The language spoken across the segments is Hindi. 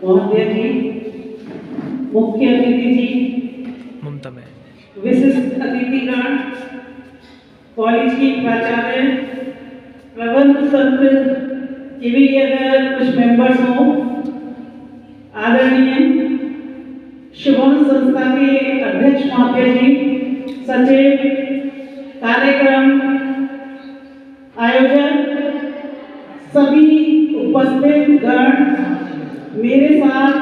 महोदय जी, मुख्य अतिथि जी, ममता में विशिष्ट अतिथिगण, कॉलेज की प्राचार्य, प्रबंध तंत्र के भी अगर कुछ मेंबर्स हों, आदरणीय शुभम संस्था के अध्यक्ष महोदय जी, सचिव, कार्यक्रम आयोजक, सभी उपस्थित गण, मेरे साथ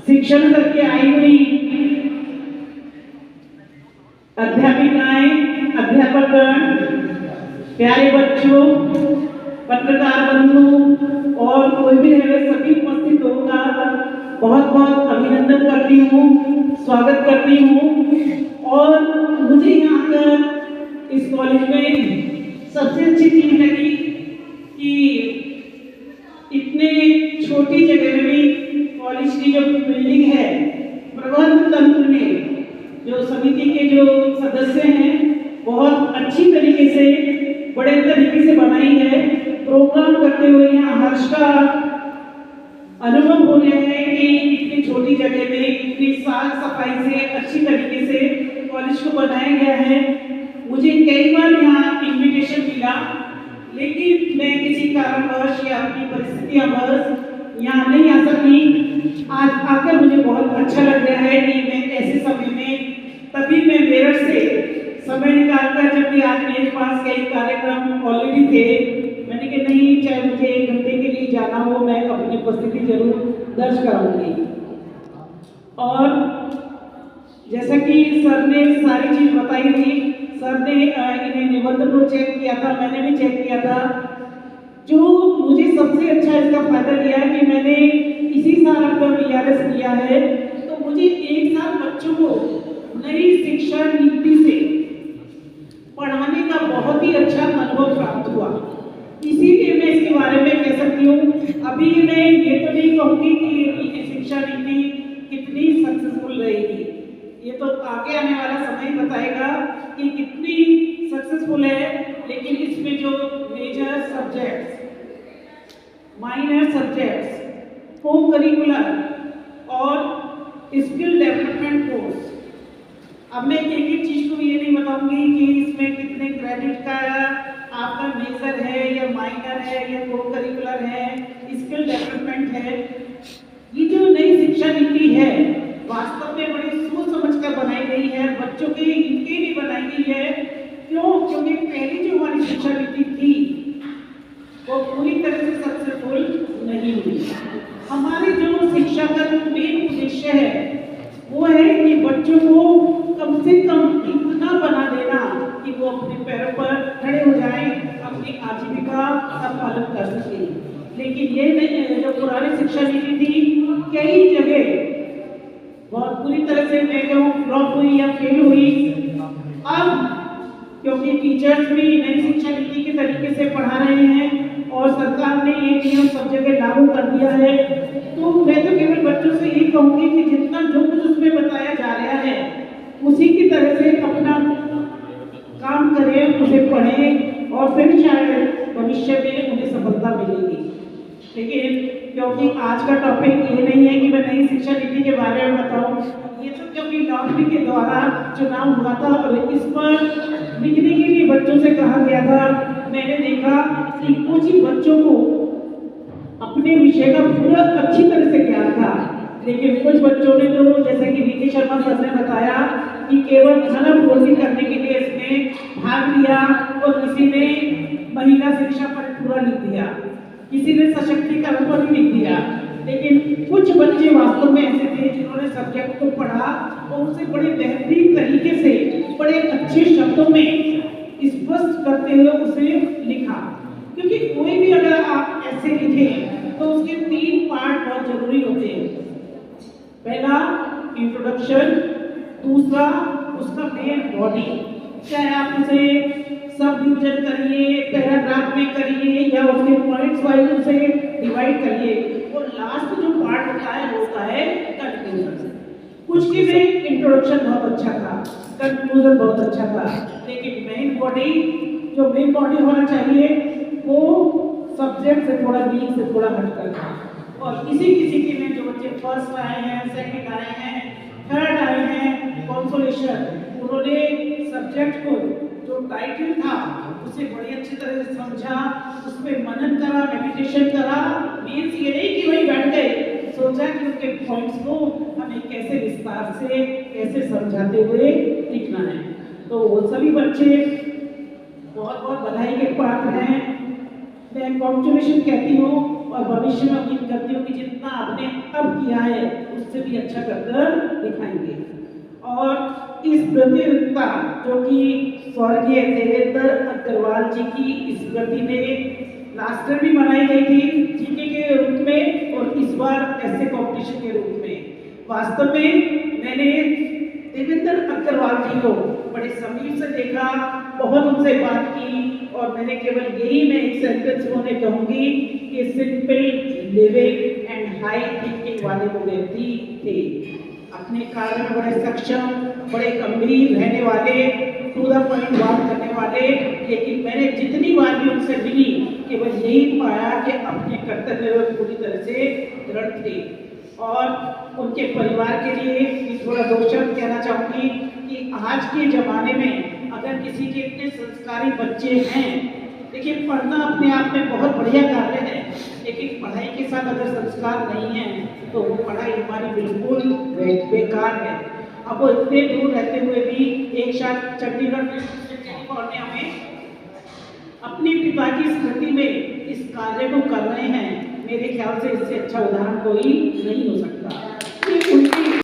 शिक्षण करके आई हुई अध्यापिकाएं, अध्यापकगण, प्यारे बच्चों, पत्रकार बंधु और कोई भी है सभी उपस्थित होगा बहुत बहुत अभिनंदन करती हूँ, स्वागत करती हूँ। और मुझे यहाँ पर इस कॉलेज में सबसे अच्छी चीज लगी कि इतने छोटी जगह में भी कॉलेज की जो बिल्डिंग है, प्रबंध तंत्र ने, जो समिति के जो सदस्य हैं, बहुत अच्छी तरीके से, बड़े तरीके से बनाई है। प्रोग्राम करते हुए यहाँ हर्ष का अनुभव हो रहा है कि इतनी छोटी जगह में इतनी साफ सफाई से अच्छी तरीके से कॉलेज को बनाया गया है। मुझे कई बार यहाँ इन्विटेशन मिला, लेकिन मैं किसी कारणवश या अपनी परिस्थितियांवश यहाँ नहीं आ सकी। आज आकर मुझे बहुत अच्छा लग रहा है कि मैं ऐसे समय में, तभी मैं मेरठ से समय निकालकर, जबकि आज मेरे पास कई कार्यक्रम ऑलरेडी थे, मैंने कहा नहीं, चाहे मुझे 1 घंटे के लिए जाना हो, मैं अपनी उपस्थिति जरूर दर्ज कराऊंगी। और जैसा कि सर ने सारी चीज बताई थी, सर ने इन्हें निबंध को चेक किया था, मैंने भी चेक किया था। जो मुझे सबसे अच्छा इसका फायदा लिया है कि मैंने इसी साल अपना बीआरएस किया है, तो मुझे एक साल बच्चों को नई शिक्षा नीति से पढ़ाने का बहुत ही अच्छा अनुभव प्राप्त हुआ। इसीलिए मैं इसके बारे में कह सकती हूँ। अभी मैं ये तो नहीं कहूँगी कि शिक्षा नीति कितनी सक्सेसफुल रहेगी, ये तो आगे आने वाला समय बताएगा कि कितनी सक्सेसफुल है। लेकिन इसमें जो मेजर सब्जेक्ट्स, माइनर सब्जेक्ट्स, को करिकुलर और स्किल डेवलपमेंट कोर्स, अब मैं एक एक चीज को ये नहीं बताऊंगी कि इसमें कितने क्रेडिट का आपका मेजर है या माइनर है या को करिकुलर है, स्किल डेवलपमेंट है। ये जो नई शिक्षा नीति है वास्तव में बड़ी सोच समझ कर बनाई गई है, बच्चों के इनके लिए बनाई गई है। क्यों? क्योंकि पहली जो हमारी शिक्षा नीति थी वो पूरी तरह से सक्सेसफुल नहीं हुई। हमारी जो शिक्षा का जो मेन उद्देश्य है वो है कि बच्चों को कम से कम इतना बना देना कि वो अपने पैरों पर खड़े हो जाएं, अपनी आजीविका का पालन कर सकें। लेकिन ये नहीं है, जो पुरानी शिक्षा नीति थी कई जगह बहुत पूरी तरह से मैं कहूँ फ्लॉप हुई या फेल हुई। अब क्योंकि टीचर्स भी नई शिक्षा नीति के तरीके से पढ़ा रहे हैं और सरकार ने ये नियम सब जगह लागू कर दिया है, तो मैं तो केवल बच्चों से ये कहूँगी कि जितना जो कुछ उसमें बताया जा रहा है उसी की तरह से अपना काम करें, उसे पढ़ें और फिर शायद भविष्य में उन्हें सफलता मिलेगी। लेकिन क्योंकि आज का टॉपिक ये नहीं है कि मैं नई शिक्षा नीति के बारे में बताऊं, ये तो क्योंकि लॉटरी के द्वारा चुनाव हुआ था और इस पर लिखने के लिए बच्चों से कहा गया था। मैंने देखा कि कुछ ही बच्चों को अपने विषय का पूरा अच्छी तरह से ज्ञान था, लेकिन कुछ बच्चों ने तो, जैसे कि वीके शर्मा सर ने बताया, कि केवल धनपूर्ति करने के लिए इसमें भाग लिया और किसी ने महिला शिक्षा पर पूरा लिख दिया, किसी ने सशक्तिकरण पर लिख दिया। लेकिन कुछ बच्चे वास्तव में ऐसे थे जिन्होंने सब्जेक्ट को पढ़ा और उसे बड़े बेहतरीन तरीके से, बड़े अच्छे शब्दों में स्पष्ट करते हुए उसे लिखा। क्योंकि कोई भी अगर आप ऐसे लिखें तो उसके 3 पार्ट बहुत जरूरी होते हैं। पहला इंट्रोडक्शन, दूसरा उसका मेन बॉडी, चाहे आप उसे सब डिवीजन करिए, पैराग्राफ में करिए या उसके पॉइंट्स वाइज उसे डिवाइड करिए, और लास्ट जो पार्ट होता है वो होता है कंक्लूजन। कुछ की में इंट्रोडक्शन बहुत अच्छा था, कंक्लूजन बहुत अच्छा था, लेकिन मेन बॉडी, जो मेन बॉडी होना चाहिए वो सब्जेक्ट से थोड़ा वीक से थोड़ा हटकर था। और किसी किसी के में जो बच्चे फर्स्ट आए हैं, सेकंड आए हैं, थर्ड आए हैं, कंसोलेशन, उन्होंने सब्जेक्ट को जो टाइटल था उसे बड़ी अच्छी तरह से समझा, उस पर मनन करा, मेडिटेशन करा। मीन्स ये नहीं कि वही बैठ गए, सोचा कि उनके पॉइंट्स को हमें कैसे विस्तार से कैसे समझाते हुए लिखना है। तो वो सभी बच्चे बहुत बहुत बधाई के पात्र हैं। मैं कॉन्ग्रेचुलेशन कहती हूँ और भविष्य में उम्मीद करती हूँ कि जितना आपने अब किया है उससे भी अच्छा करकर दिखाएंगे। और इस प्रतियोगिता जो कि स्वर्गीय देवेंद्र अग्रवाल जी की स्मृति में लास्ट ईयर भी मनाई गई थी जीके के रूप में और इस बार ऐसे कॉम्पिटिशन के रूप में। वास्तव में मैंने देवेंद्र अग्रवाल जी को बड़े समीप से देखा, बहुत उनसे बात की और मैंने केवल यही मैं एक सेंटेंस उन्हें कहूंगी कि simple living and high thinking वाले वो व्यक्ति थे। अपने कार्य में बड़े सक्षम, बड़े गंभीर रहने वाले, टू द पॉइंट बात करने वाले। लेकिन मैंने जितनी बार भी उनसे मिली केवल यही पाया कि अपने कर्तव्य में पूरी तरह से दृढ़ थे। और उनके परिवार के लिए थोड़ा दो शब्द कहना चाहूँगी कि आज के ज़माने में अगर किसी के इतने संस्कारी बच्चे हैं, देखिए पढ़ना अपने आप में बहुत बढ़िया कार्य है, लेकिन पढ़ाई के साथ अगर संस्कार नहीं है तो वो पढ़ाई हमारी बिल्कुल बेकार है। अब वो इतने दूर रहते हुए भी एक साथ चंडीगढ़ कैलिफोर्निया में अपने पिता की स्मृति में इस कार्य को कर रहे हैं। मेरे ख्याल से इससे अच्छा उदाहरण कोई नहीं हो सकता।